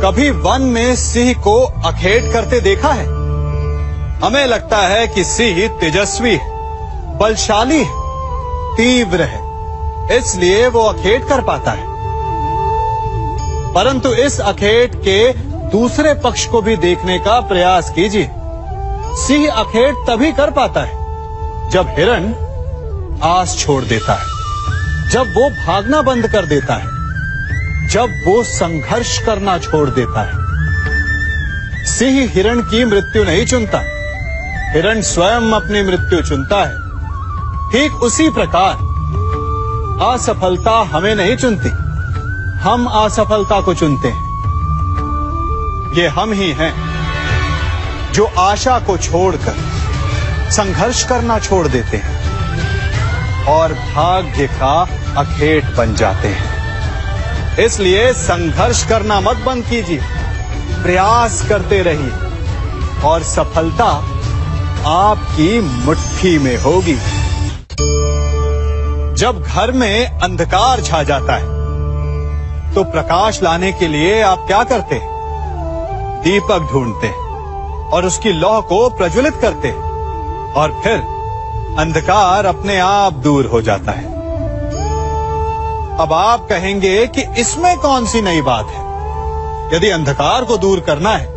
कभी वन में सिंह को अखेट करते देखा है? हमें लगता है कि सिंह तेजस्वी है, बलशाली है, तीव्र है, इसलिए वो अखेट कर पाता है। परंतु इस अखेट के दूसरे पक्ष को भी देखने का प्रयास कीजिए। सिंह अखेट तभी कर पाता है जब हिरण आस छोड़ देता है, जब वो भागना बंद कर देता है, जब वो संघर्ष करना छोड़ देता है। सिंह हिरण की मृत्यु नहीं चुनता, हिरण स्वयं अपनी मृत्यु चुनता है। ठीक उसी प्रकार असफलता हमें नहीं चुनती, हम असफलता को चुनते हैं। ये हम ही हैं जो आशा को छोड़कर संघर्ष करना छोड़ देते हैं और भाग्य का अखेट बन जाते हैं। इसलिए संघर्ष करना मत बंद कीजिए, प्रयास करते रहिए और सफलता आपकी मुट्ठी में होगी। जब घर में अंधकार छा जाता है तो प्रकाश लाने के लिए आप क्या करते हैं? दीपक ढूंढते हैं और उसकी लौ को प्रज्वलित करते हैं और फिर अंधकार अपने आप दूर हो जाता है। अब आप कहेंगे कि इसमें कौन सी नई बात है? यदि अंधकार को दूर करना है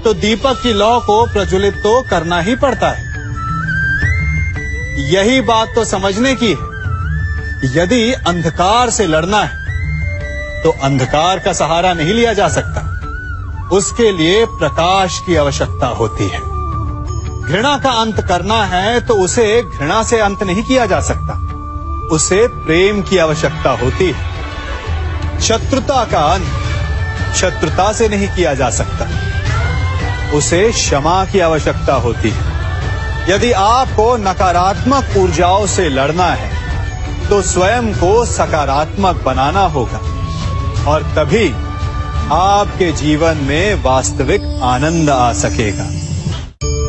तो दीपक की लौ को प्रज्वलित तो करना ही पड़ता है। यही बात तो समझने की है। यदि अंधकार से लड़ना है तो अंधकार का सहारा नहीं लिया जा सकता, उसके लिए प्रकाश की आवश्यकता होती है। घृणा का अंत करना है तो उसे घृणा से अंत नहीं किया जा सकता, उसे प्रेम की आवश्यकता होती है। शत्रुता का अंत शत्रुता से नहीं किया जा सकता, उसे क्षमा की आवश्यकता होती है। यदि आपको नकारात्मक ऊर्जाओं से लड़ना है तो स्वयं को सकारात्मक बनाना होगा और तभी आपके जीवन में वास्तविक आनंद आ सकेगा।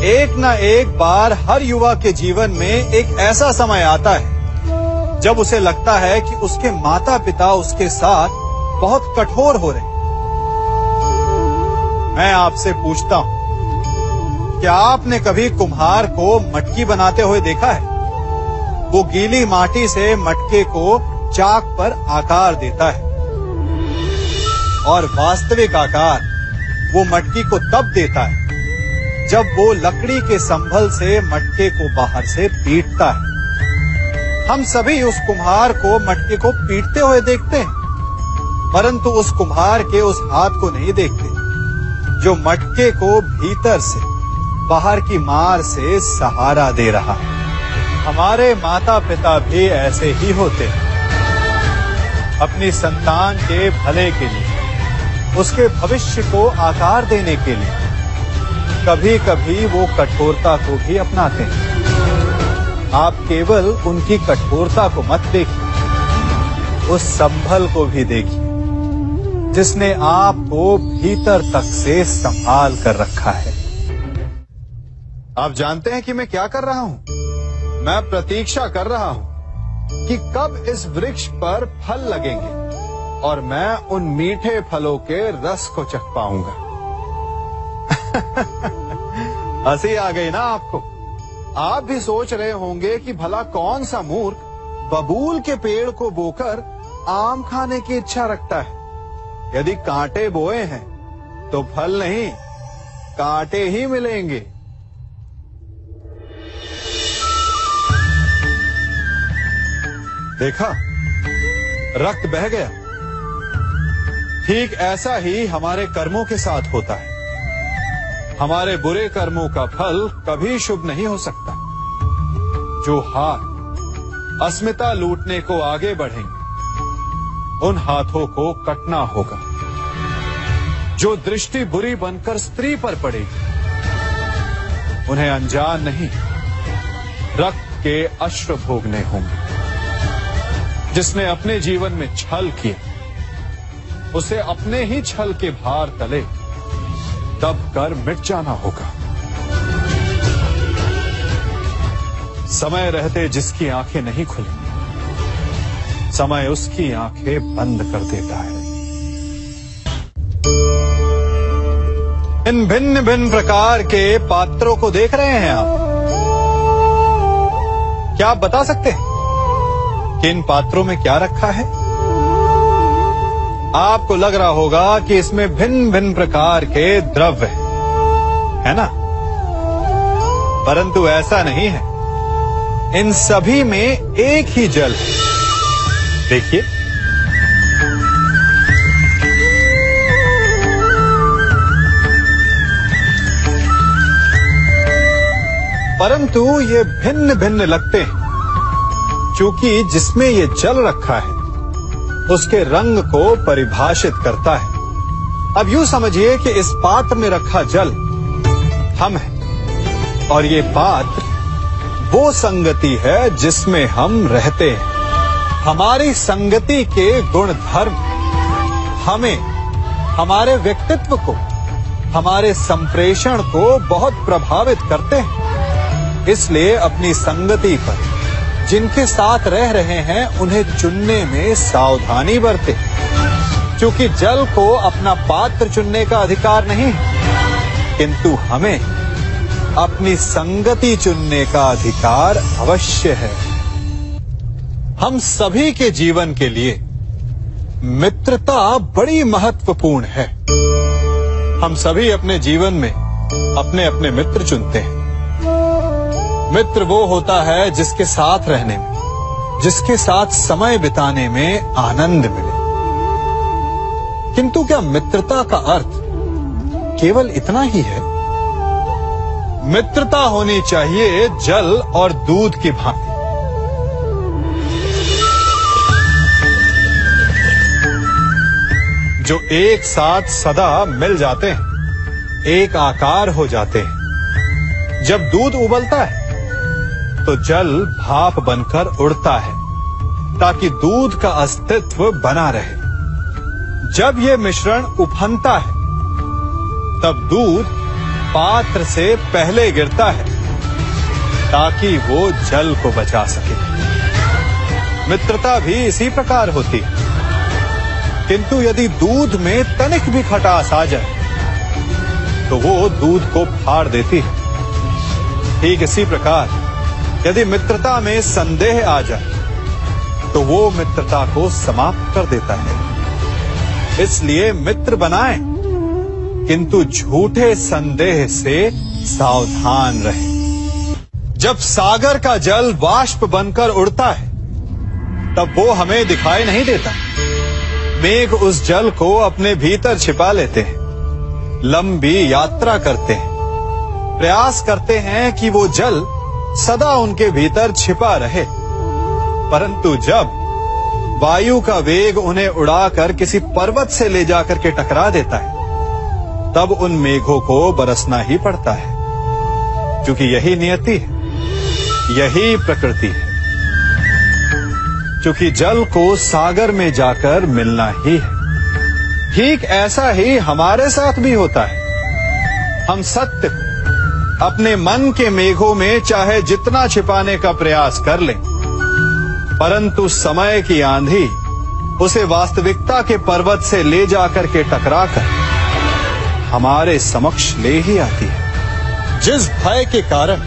एक न एक बार हर युवा के जीवन में एक ऐसा समय आता है जब उसे लगता है कि उसके माता पिता उसके साथ बहुत कठोर हो रहे हैं। मैं आपसे पूछता हूं, क्या आपने कभी कुम्हार को मटकी बनाते हुए देखा है? वो गीली माटी से मटके को चाक पर आकार देता है और वास्तविक आकार वो मटकी को तब देता है जब वो लकड़ी के संभल से मटके को बाहर से पीटता है। हम सभी उस कुम्हार को मटके को पीटते हुए देखते हैं, परंतु उस कुम्हार के उस हाथ को नहीं देखते जो मटके को भीतर से बाहर की मार से सहारा दे रहा है। हमारे माता पिता भी ऐसे ही होते हैं। अपनी संतान के भले के लिए, उसके भविष्य को आकार देने के लिए कभी कभी वो कठोरता को भी अपनाते हैं। आप केवल उनकी कठोरता को मत देखिए, उस संभल को भी देखिए जिसने आपको भीतर तक से संभाल कर रखा है। आप जानते हैं कि मैं क्या कर रहा हूं? मैं प्रतीक्षा कर रहा हूं कि कब इस वृक्ष पर फल लगेंगे और मैं उन मीठे फलों के रस को चख पाऊंगा। हंसी आ गई ना आपको? आप भी सोच रहे होंगे कि भला कौन सा मूर्ख बबूल के पेड़ को बोकर आम खाने की इच्छा रखता है। यदि कांटे बोए हैं तो फल नहीं, कांटे ही मिलेंगे। देखा, रक्त बह गया। ठीक ऐसा ही हमारे कर्मों के साथ होता है। हमारे बुरे कर्मों का फल कभी शुभ नहीं हो सकता। जो हाथ अस्मिता लूटने को आगे बढ़ेंगे, उन हाथों को कटना होगा। जो दृष्टि बुरी बनकर स्त्री पर पड़ेगी, उन्हें अनजान नहीं रक्त के अश्रु भोगने होंगे। जिसने अपने जीवन में छल किया, उसे अपने ही छल के भार तले दब कर मिट जाना होगा। समय रहते जिसकी आंखें नहीं खुली, समय उसकी आंखें बंद कर देता है। इन भिन्न भिन्न प्रकार के पात्रों को देख रहे हैं आप? क्या आप बता सकते हैं कि इन पात्रों में क्या रखा है? आपको लग रहा होगा कि इसमें भिन्न भिन्न प्रकार के द्रव्य है ना? परंतु ऐसा नहीं है। इन सभी में एक ही जल है। देखिए, परंतु ये भिन्न भिन्न लगते हैं, क्योंकि जिसमें ये जल रखा है उसके रंग को परिभाषित करता है। अब यूं समझिए कि इस पात्र में रखा जल हम हैं और ये पात्र वो संगति है जिसमें हम रहते हैं। हमारी संगति के गुण धर्म हमें, हमारे व्यक्तित्व को, हमारे संप्रेषण को बहुत प्रभावित करते हैं। इसलिए अपनी संगति पर जिनके साथ रह रहे हैं उन्हें चुनने में सावधानी बरतें, क्योंकि जल को अपना पात्र चुनने का अधिकार नहीं है, किंतु हमें अपनी संगति चुनने का अधिकार अवश्य है। हम सभी के जीवन के लिए मित्रता बड़ी महत्वपूर्ण है। हम सभी अपने जीवन में अपने अपने मित्र चुनते हैं। मित्र वो होता है जिसके साथ रहने में, जिसके साथ समय बिताने में आनंद मिले। किंतु क्या मित्रता का अर्थ केवल इतना ही है? मित्रता होनी चाहिए जल और दूध की भांति। जो एक साथ सदा मिल जाते हैं, एक आकार हो जाते हैं। जब दूध उबलता है तो जल भाप बनकर उड़ता है ताकि दूध का अस्तित्व बना रहे। जब यह मिश्रण उफनता है तब दूध पात्र से पहले गिरता है ताकि वो जल को बचा सके। मित्रता भी इसी प्रकार होती है, किंतु यदि दूध में तनिक भी खटास आ जाए तो वो दूध को फाड़ देती है। ठीक इसी प्रकार यदि मित्रता में संदेह आ जाए तो वो मित्रता को समाप्त कर देता है। इसलिए मित्र बनाएं, किंतु झूठे संदेह से सावधान रहें। जब सागर का जल वाष्प बनकर उड़ता है तब वो हमें दिखाई नहीं देता। मेघ उस जल को अपने भीतर छिपा लेते हैं, लंबी यात्रा करते हैं, प्रयास करते हैं कि वो जल सदा उनके भीतर छिपा रहे। परंतु जब वायु का वेग उन्हें उड़ाकर किसी पर्वत से ले जाकर के टकरा देता है तब उन मेघों को बरसना ही पड़ता है, क्योंकि यही नियति है, यही प्रकृति है। क्योंकि जल को सागर में जाकर मिलना ही है। ठीक ऐसा ही हमारे साथ भी होता है। हम सत्य को अपने मन के मेघों में चाहे जितना छिपाने का प्रयास कर लें, परंतु समय की आंधी उसे वास्तविकता के पर्वत से ले जाकर के टकराकर हमारे समक्ष ले ही आती है। जिस भय के कारण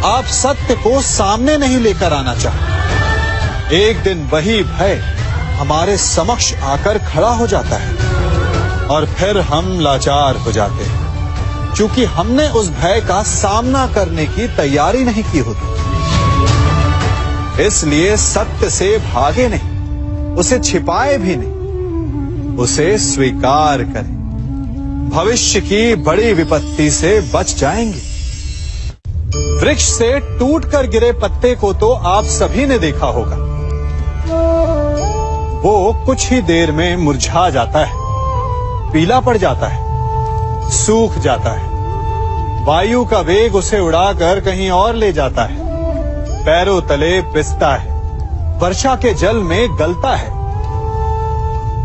आप सत्य को सामने नहीं लेकर आना चाहते, एक दिन वही भय हमारे समक्ष आकर खड़ा हो जाता है और फिर हम लाचार हो जाते हैं, क्योंकि हमने उस भय का सामना करने की तैयारी नहीं की होती। इसलिए सत्य से भागे नहीं, उसे छिपाए भी नहीं, उसे स्वीकार करें। भविष्य की बड़ी विपत्ति से बच जाएंगे। वृक्ष से टूटकर गिरे पत्ते को तो आप सभी ने देखा होगा। वो कुछ ही देर में मुरझा जाता है, पीला पड़ जाता है, सूख जाता है। वायु का वेग उसे उड़ाकर कहीं और ले जाता है, पैरों तले पिसता है, वर्षा के जल में गलता है।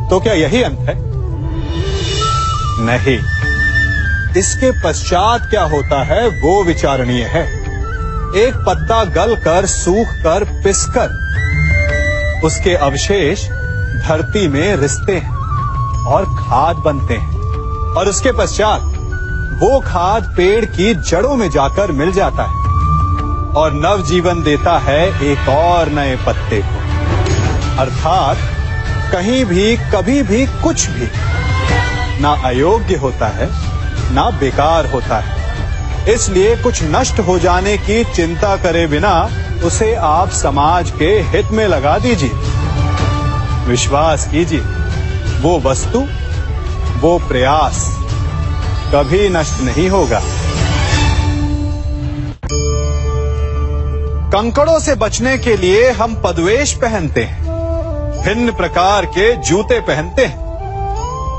तो क्या यही अंत है? नहीं। इसके पश्चात क्या होता है वो विचारणीय है। एक पत्ता गलकर, सूखकर, पिसकर उसके अवशेष धरती में रिसते हैं और खाद बनते हैं, और उसके पश्चात वो खाद पेड़ की जड़ों में जाकर मिल जाता है और नवजीवन देता है एक और नए पत्ते को। अर्थात कहीं भी कभी भी कुछ भी ना अयोग्य होता है ना बेकार होता है। इसलिए कुछ नष्ट हो जाने की चिंता करे बिना उसे आप समाज के हित में लगा दीजिए। विश्वास कीजिए, वो वस्तु, वो प्रयास कभी नष्ट नहीं होगा। कंकड़ों से बचने के लिए हम पदवेश पहनते हैं, भिन्न प्रकार के जूते पहनते हैं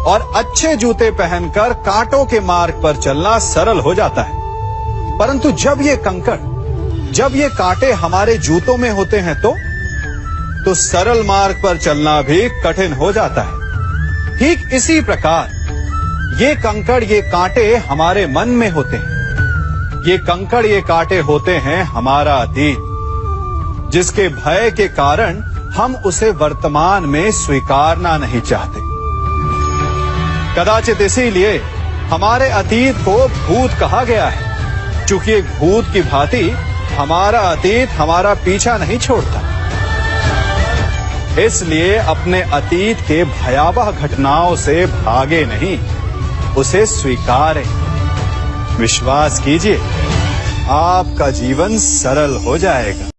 और अच्छे जूते पहनकर कांटों के मार्ग पर चलना सरल हो जाता है। परंतु जब ये कंकड़, जब ये कांटे हमारे जूतों में होते हैं तो सरल मार्ग पर चलना भी कठिन हो जाता है। ठीक इसी प्रकार ये कंकड़, ये कांटे हमारे मन में होते हैं। ये कंकड़, ये कांटे होते हैं हमारा अतीत, जिसके भय के कारण हम उसे वर्तमान में स्वीकारना नहीं चाहते। कदाचित इसीलिए हमारे अतीत को भूत कहा गया है, क्योंकि एक भूत की भांति हमारा अतीत हमारा पीछा नहीं छोड़ता। इसलिए अपने अतीत के भयावह घटनाओं से भागे नहीं, उसे स्वीकारें। विश्वास कीजिए, आपका जीवन सरल हो जाएगा।